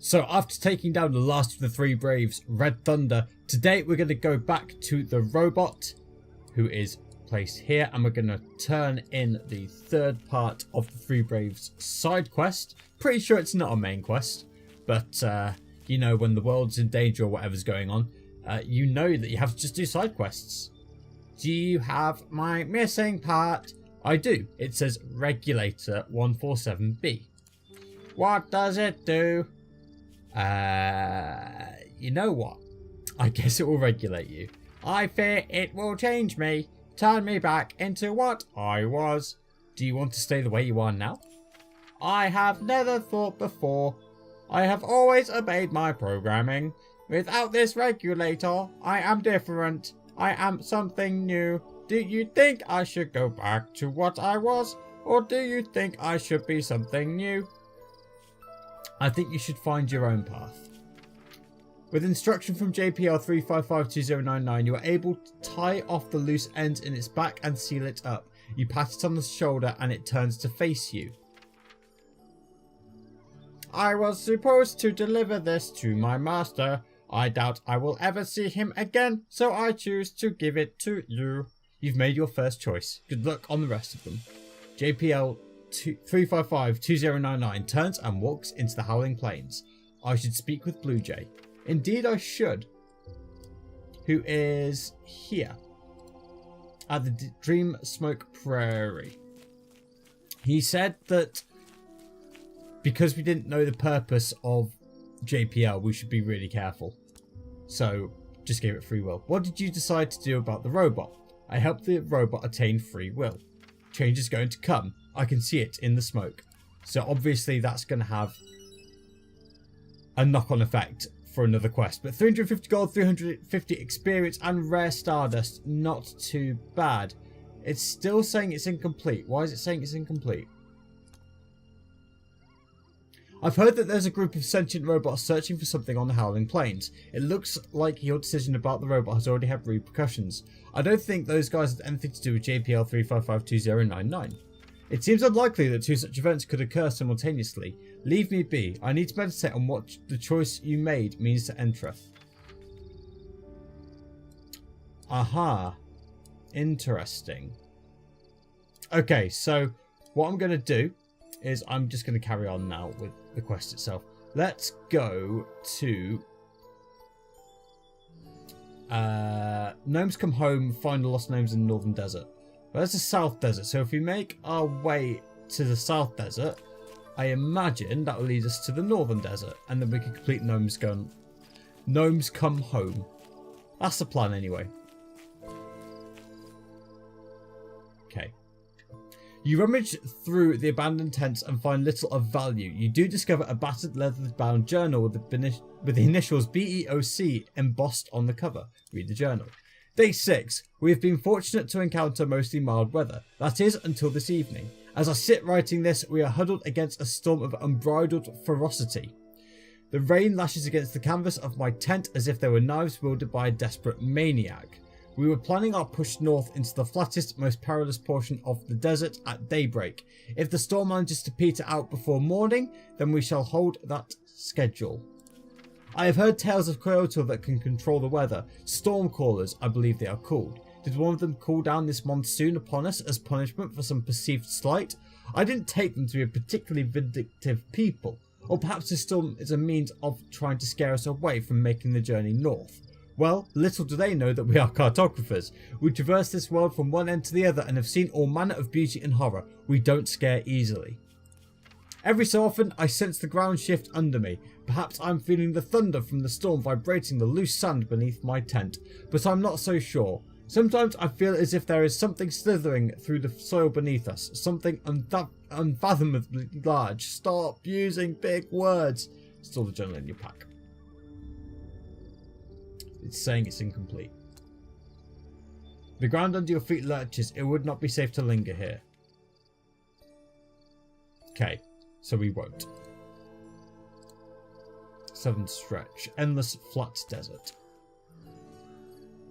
So after taking down the last of the three Braves, Red Thunder, today we're going to go back to the robot, who is placed here, and we're going to turn in the third part of the Three Braves side quest. Pretty sure it's not a main quest, but you know, when the world's in danger or whatever's going on, you know that you have to just do side quests. Do you have my missing part? I do. It says Regulator 147B. What does it do? You know what? I guess it will regulate you. I fear it will change me. Turn me back into what I was. Do you want to stay the way you are now? I have never thought before. I have always obeyed my programming. Without this regulator, I am different. I am something new. Do you think I should go back to what I was? Or do you think I should be something new? I think you should find your own path. With instruction from JPL 3552099, you are able to tie off the loose ends in its back and seal it up. You pat it on the shoulder and it turns to face you. I was supposed to deliver this to my master. I doubt I will ever see him again, so I choose to give it to you. You've made your first choice. Good luck on the rest of them. JPL 3552099 turns and walks into the Howling Plains. I should speak with Blue Jay. Indeed I should. Who is here at the Dream Smoke Prairie. He said that because we didn't know the purpose of JPL, we should be really careful. So just gave it free will. What did you decide to do about the robot? I helped the robot attain free will. Change is going to come. I can see it in the smoke. So obviously that's going to have a knock-on effect for another quest. But 350 gold, 350 experience and rare stardust. Not too bad. It's still saying it's incomplete. Why is it saying it's incomplete? I've heard that there's a group of sentient robots searching for something on the Howling Plains. It looks like your decision about the robot has already had repercussions. I don't think those guys had anything to do with JPL 3552099. It seems unlikely that two such events could occur simultaneously. Leave me be. I need to meditate on what the choice you made means to Entreth. Aha. Interesting. Okay, so what I'm going to do is I'm just going to carry on now with the quest itself. Let's go to Gnomes Come Home, find the lost gnomes in the Northern Desert. Well, that's the South Desert, so if we make our way to the South Desert, I imagine that will lead us to the Northern Desert, and then we can complete Gnomes Come Home. That's the plan anyway. Okay. You rummage through the abandoned tents and find little of value. You do discover a battered leather-bound journal with the initials BEOC embossed on the cover. Read the journal. Day 6. We have been fortunate to encounter mostly mild weather. That is, until this evening. As I sit writing this, we are huddled against a storm of unbridled ferocity. The rain lashes against the canvas of my tent as if they were knives wielded by a desperate maniac. We were planning our push north into the flattest, most perilous portion of the desert at daybreak. If the storm manages to peter out before morning, then we shall hold that schedule. I have heard tales of Kyoto that can control the weather. Storm callers, I believe they are called. Did one of them call down this monsoon upon us as punishment for some perceived slight? I didn't take them to be a particularly vindictive people. Or perhaps the storm is a means of trying to scare us away from making the journey north. Well, little do they know that we are cartographers. We traverse this world from one end to the other and have seen all manner of beauty and horror. We don't scare easily. Every so often, I sense the ground shift under me. Perhaps I'm feeling the thunder from the storm vibrating the loose sand beneath my tent, but I'm not so sure. Sometimes I feel as if there is something slithering through the soil beneath us, something unfathomably large. Stop using big words. Store the journal in your pack. It's saying it's incomplete. The ground under your feet lurches. It would not be safe to linger here. Okay, so we won't. Southern stretch. Endless flat desert.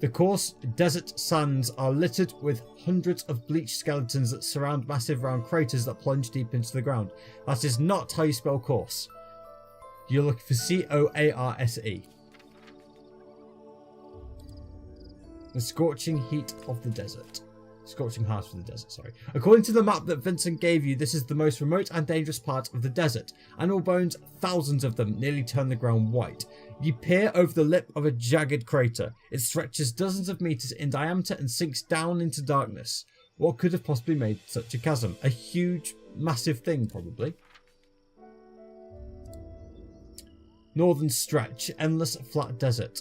The coarse desert sands are littered with hundreds of bleached skeletons that surround massive round craters that plunge deep into the ground. That is not how you spell coarse. you're looking for Coarse. The scorching heat of the desert. Scorching heart of the desert, sorry. According to the map that Vincent gave you, this is the most remote and dangerous part of the desert. Animal bones, thousands of them, nearly turn the ground white. You peer over the lip of a jagged crater. It stretches dozens of meters in diameter and sinks down into darkness. What could have possibly made such a chasm? A huge, massive thing, probably. Northern stretch, endless flat desert.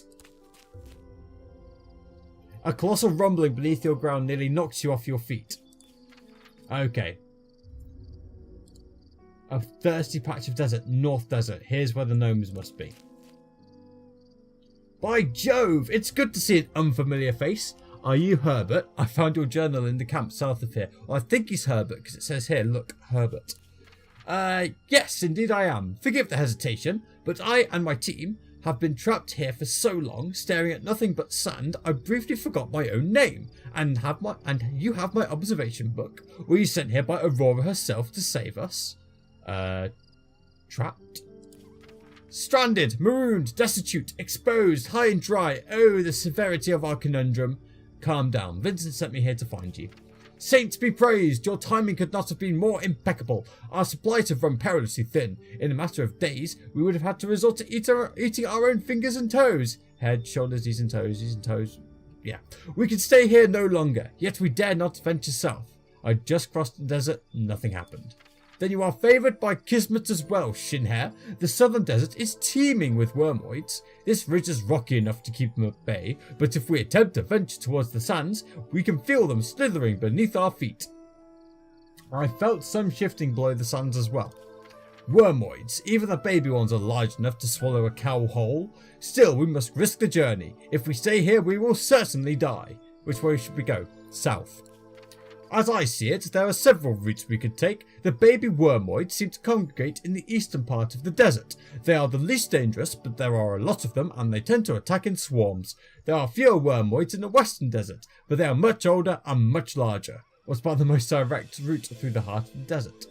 A colossal rumbling beneath your ground nearly knocks you off your feet. Okay. A thirsty patch of desert, North Desert. Here's where the gnomes must be. By Jove, it's good to see an unfamiliar face. Are you Herbert? I found your journal in the camp south of here. Well, I think he's Herbert because it says here, look, Herbert. Yes, indeed I am. Forgive the hesitation, but I and my team have been trapped here for so long, staring at nothing but sand, I briefly forgot my own name, and you have my observation book. Were you sent here by Aurora herself to save us? Trapped? Stranded, marooned, destitute, exposed, high and dry. Oh, the severity of our conundrum. Calm down. Vincent sent me here to find you. Saints be praised! Your timing could not have been more impeccable. Our supplies have run perilously thin. In a matter of days, we would have had to resort to eating our own fingers and toes. Head, shoulders, knees and toes. Yeah. We can stay here no longer, yet we dare not venture south. I just crossed the desert, nothing happened. Then you are favoured by Kismet as well, Shin'hare. The southern desert is teeming with wormoids. This ridge is rocky enough to keep them at bay, but if we attempt to venture towards the sands, we can feel them slithering beneath our feet. I felt some shifting below the sands as well. Wormoids, even the baby ones are large enough to swallow a cow whole. Still, we must risk the journey. If we stay here, we will certainly die. Which way should we go? South. As I see it, there are several routes we could take. The baby wormoids seem to congregate in the eastern part of the desert. They are the least dangerous, but there are a lot of them and they tend to attack in swarms. There are fewer wormoids in the western desert, but they are much older and much larger. What's about the most direct route through the heart of the desert?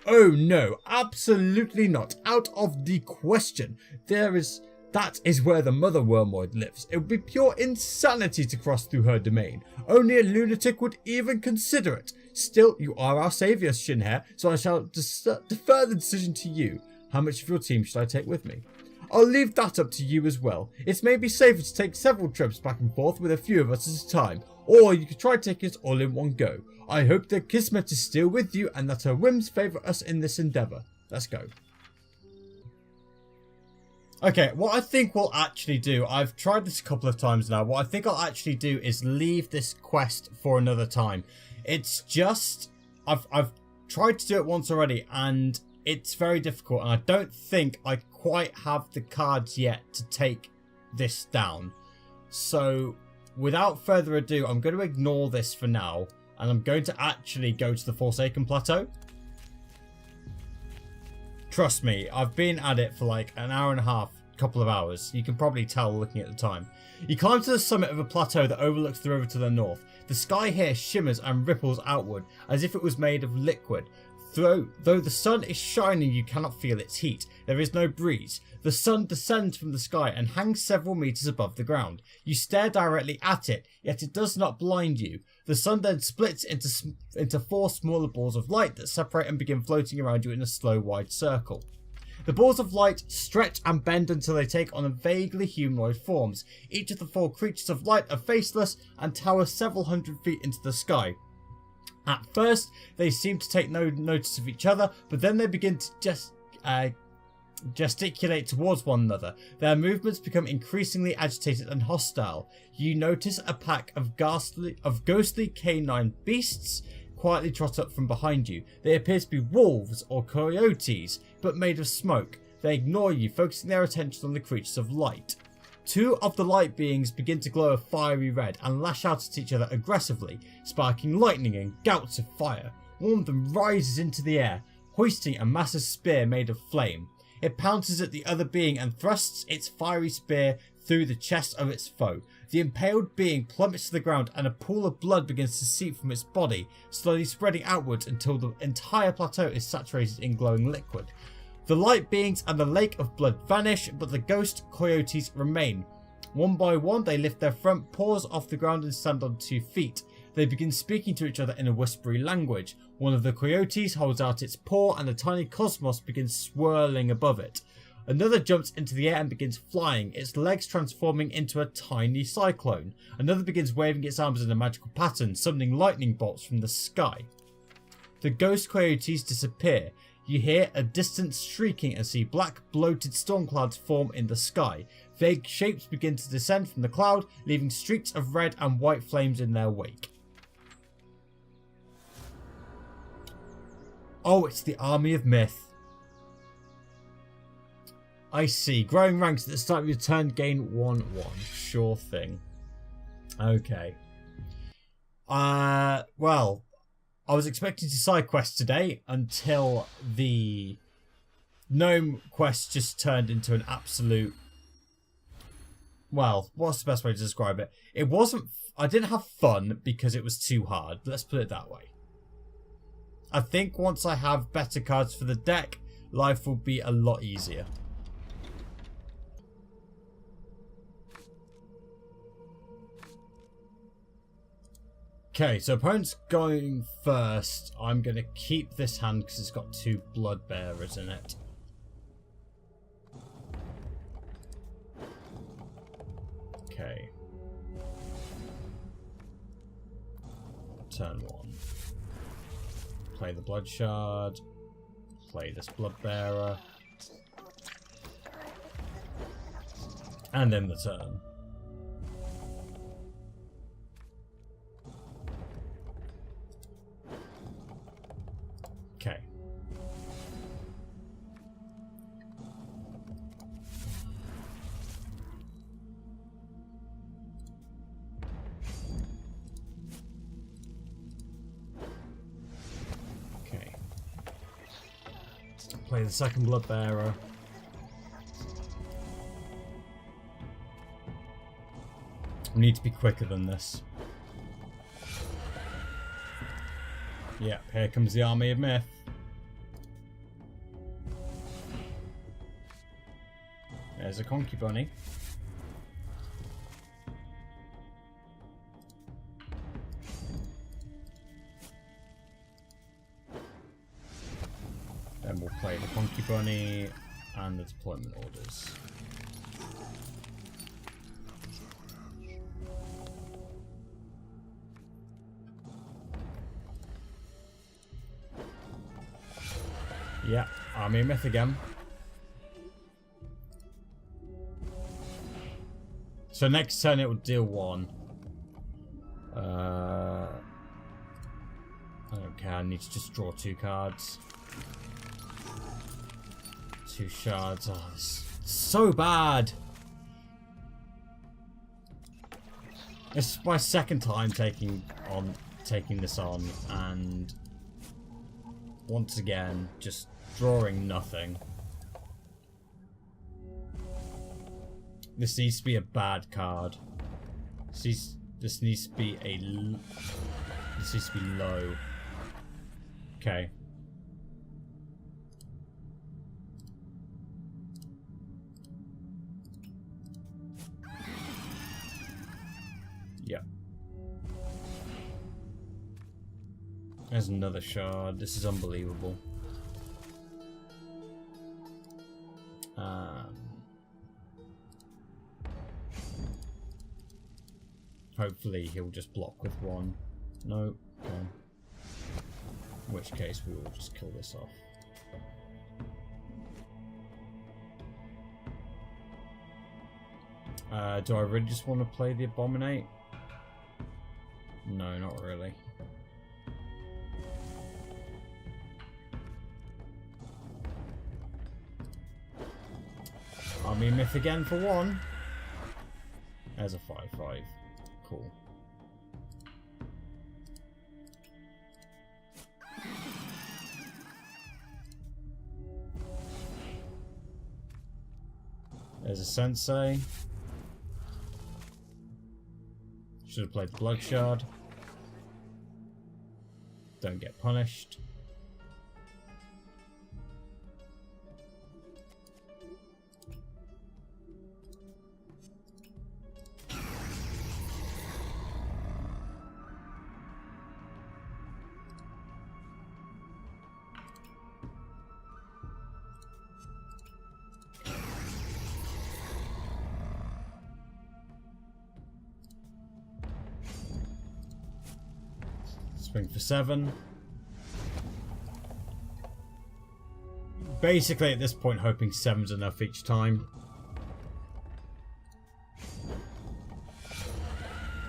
Oh no, absolutely not. Out of the question. That is where the mother wormoid lives. It would be pure insanity to cross through her domain. Only a lunatic would even consider it. Still, you are our saviour, Shin'hare, so I shall defer the decision to you. How much of your team should I take with me? I'll leave that up to you as well. It may be safer to take several trips back and forth with a few of us at a time, or you could try taking it all in one go. I hope that Kismet is still with you and that her whims favour us in this endeavour. Let's go. Okay, what I think we'll actually do, I've tried this a couple of times now, what I think I'll actually do is leave this quest for another time. It's just, I've tried to do it once already and it's very difficult and I don't think I quite have the cards yet to take this down. So, without further ado, I'm going to ignore this for now and I'm going to actually go to the Forsaken Plateau. Trust me, I've been at it for like an hour and a half, couple of hours. You can probably tell looking at the time. You climb to the summit of a plateau that overlooks the river to the north. The sky here shimmers and ripples outward as if it was made of liquid. Though the sun is shining, you cannot feel its heat. There is no breeze. The sun descends from the sky and hangs several meters above the ground. You stare directly at it, yet it does not blind you. The sun then splits into four smaller balls of light that separate and begin floating around you in a slow, wide circle. The balls of light stretch and bend until they take on a vaguely humanoid forms. Each of the four creatures of light are faceless and tower several hundred feet into the sky. At first, they seem to take no notice of each other, but then they begin to gesticulate towards one another. Their movements become increasingly agitated and hostile. You notice a pack of ghostly canine beasts quietly trot up from behind you. They appear to be wolves or coyotes, but made of smoke. They ignore you, focusing their attention on the creatures of light. Two of the light beings begin to glow a fiery red and lash out at each other aggressively, sparking lightning and gouts of fire. One of them rises into the air, hoisting a massive spear made of flame. It pounces at the other being and thrusts its fiery spear through the chest of its foe. The impaled being plummets to the ground and a pool of blood begins to seep from its body, slowly spreading outwards until the entire plateau is saturated in glowing liquid. The light beings and the lake of blood vanish, but the ghost coyotes remain. One by one, they lift their front paws off the ground and stand on 2 feet. They begin speaking to each other in a whispery language. One of the coyotes holds out its paw and a tiny cosmos begins swirling above it. Another jumps into the air and begins flying, its legs transforming into a tiny cyclone. Another begins waving its arms in a magical pattern, summoning lightning bolts from the sky. The ghost coyotes disappear. You hear a distant shrieking and see black bloated storm clouds form in the sky. Vague shapes begin to descend from the cloud, leaving streaks of red and white flames in their wake. Oh, it's the Army of Myth. I see. Growing ranks at the start of your turn gain 1/1. Sure thing. Okay. Well, I was expecting to side quest today until the gnome quest just turned into an absolute... Well, what's the best way to describe it? It wasn't... I didn't have fun because it was too hard. Let's put it that way. I think once I have better cards for the deck, life will be a lot easier. Okay, so opponent's going first. I'm going to keep this hand because it's got 2 blood bearers in it. Okay. Turn 1. Play the Blood Shard. Play this Blood Bearer. And end the turn. Okay. Okay. Play the second Blood Bearer. We need to be quicker than this. Yeah, here comes the Army of Myth. There's a Concubunny. Then we'll play the Concubunny and the deployment orders. Yeah, Army of Myth again. So next turn it will deal 1. I don't care, I need to just draw 2 cards. 2 shards. Oh, it's so bad. This is my second time taking this on, and once again, just drawing nothing. This needs to be a bad card. This needs to be low. Okay. Yeah. There's another shard. This is unbelievable. Hopefully he'll just block with 1. No. Okay. In which case we will just kill this off. Do I really just want to play the Abominate? No, not really. Army Myth again for 1. There's a 5/5. Cool. There's a Sensei. Should have played the Blood Shard. Don't get punished. Swing for 7. Basically, at this point, hoping 7's enough each time.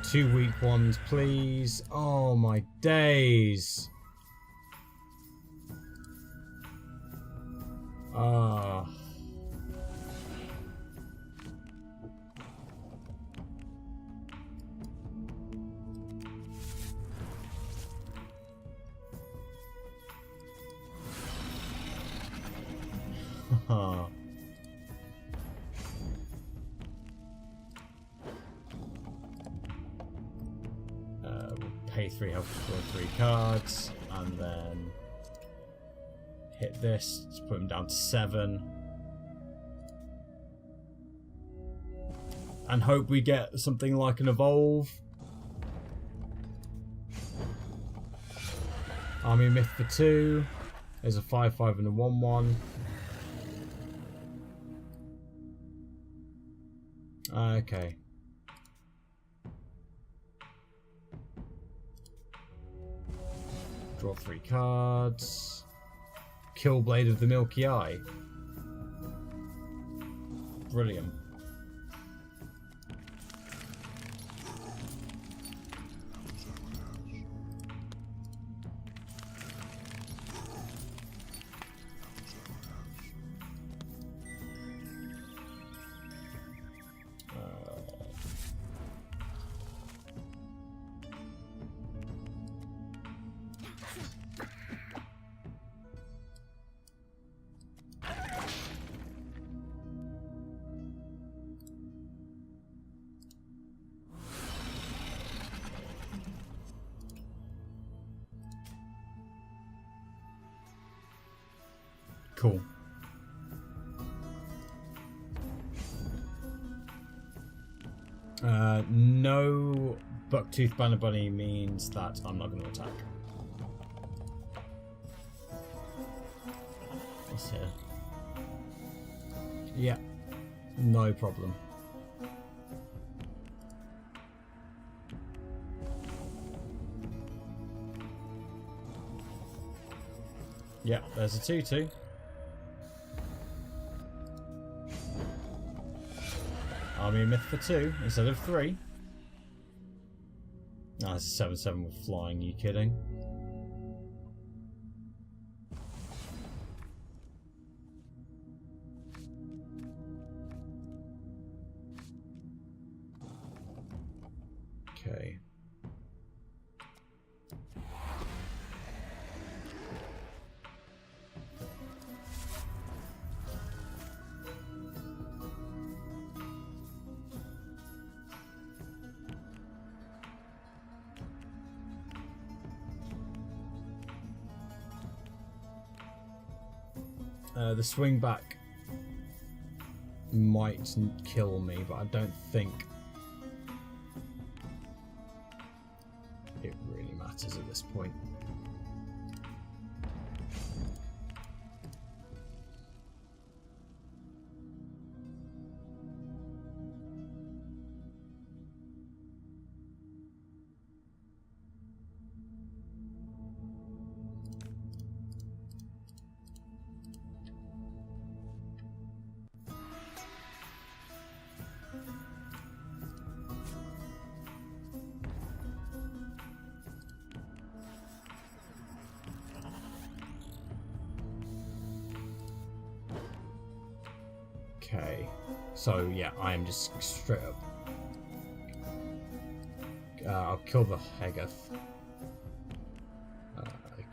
2 weak ones, please. Oh my days. Ah. We'll pay 3 health to draw 3 cards, and then hit this to put him down to 7, and hope we get something like an evolve. Army Myth for 2. There's a 5/5 and a 1/1. Okay. Draw 3 cards. Killblade of the Milky Eye. Brilliant. Cool. No Bucktooth Bannerbunny means that I'm not going to attack. What's here? Yeah, no problem. Yeah, there's a 2/2. Army Myth for 2 instead of 3. Ah, it's a 7/7 with flying, you kidding? Okay. The swing back might kill me, but I don't think it really matters at this point. Okay, so yeah, I am just straight up. I'll kill the Hegath.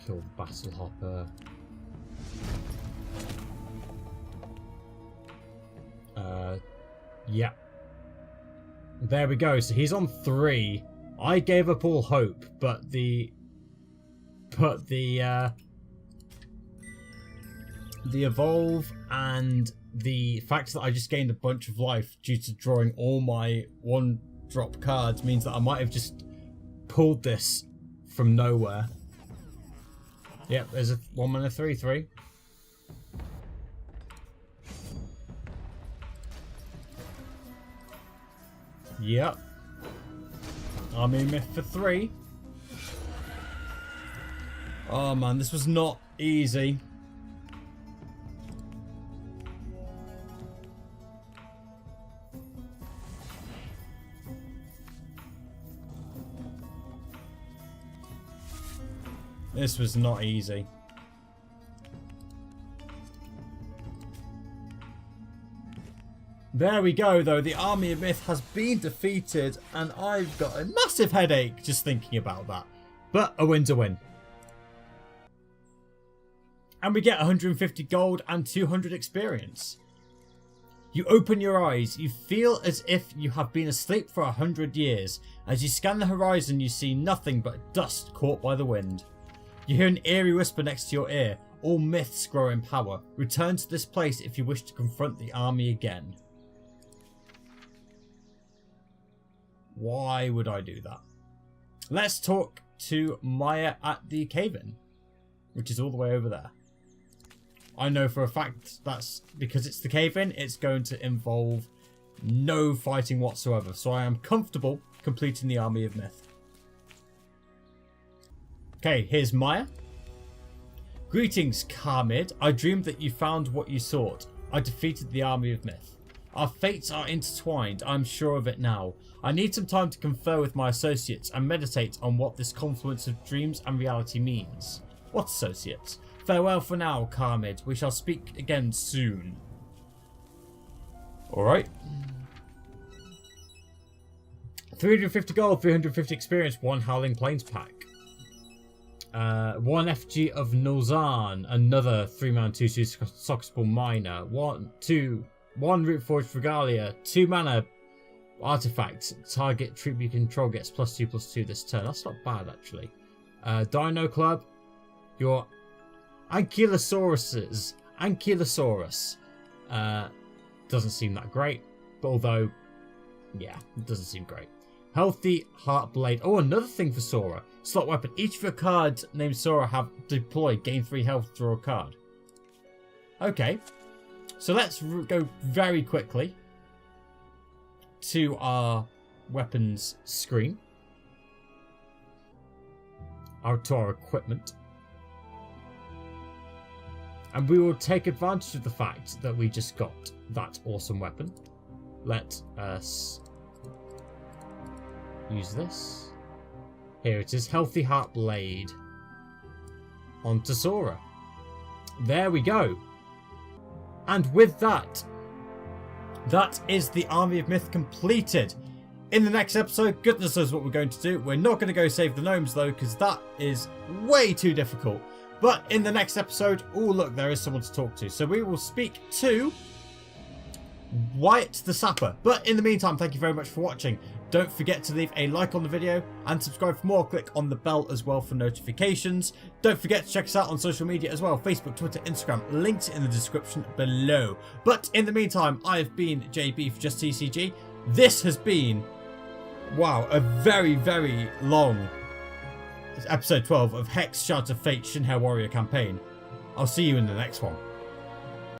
Kill the Battle Hopper. Yeah. There we go. So he's on 3. I gave up all hope, but the evolve and the fact that I just gained a bunch of life due to drawing all my 1-drop cards means that I might have just pulled this from nowhere. Yep, there's a 1-mana 3/3. Yep. Army Myth for 3. Oh man, this was not easy. This was not easy. There we go though, the Army of Myth has been defeated and I've got a massive headache just thinking about that. But a win's a win. And we get 150 gold and 200 experience. You open your eyes, you feel as if you have been asleep for 100 years. As you scan the horizon you see nothing but dust caught by the wind. You hear an eerie whisper next to your ear. All myths grow in power. Return to this place if you wish to confront the army again. Why would I do that? Let's talk to Maya at the cave-in, which is all the way over there. I know for a fact that's because it's the cave-in, it's going to involve no fighting whatsoever. So I am comfortable completing the Army of Myth. Okay, here's Maya. Greetings, Karmid. I dreamed that you found what you sought. I defeated the Army of Myth. Our fates are intertwined, I'm sure of it now. I need some time to confer with my associates and meditate on what this confluence of dreams and reality means. What associates? Farewell for now, Karmid. We shall speak again soon. Alright. 350 gold, 350 experience, 1 Howling Plains pack. 1 FG of Nulzarn, another 3-man 2/2 Sockspal Miner, 1 Root Forged Regalia, 2 mana artifact. Target troop you control gets +2/+2 this turn. That's not bad actually. Dino Club, your Ankylosaurus doesn't seem that great, but although, yeah, it doesn't seem great. Healthy Heart Blade. Oh, another thing for Sora. Slot weapon. Each of your cards named Sora have deployed. Gain 3 health, draw a card. Okay. So let's go very quickly to our weapons screen. To our equipment. And we will take advantage of the fact that we just got that awesome weapon. Let us use this. Here it is, Healthy Heart Blade. Onto Sora. There we go. And with that, that is the Army of Myth completed. In the next episode, goodness knows what we're going to do. We're not going to go save the gnomes though, because that is way too difficult. But in the next episode, oh look, there is someone to talk to. So we will speak to Wyatt the Sapper. But in the meantime, thank you very much for watching. Don't forget to leave a like on the video and subscribe for more. Click on the bell as well for notifications. Don't forget to check us out on social media as well. Facebook, Twitter, Instagram. Links in the description below. But in the meantime, I have been JB for JustTCG. This has been, wow, a very, very long episode 12 of Hex Shards of Fate Shin'hare Warrior Campaign. I'll see you in the next one.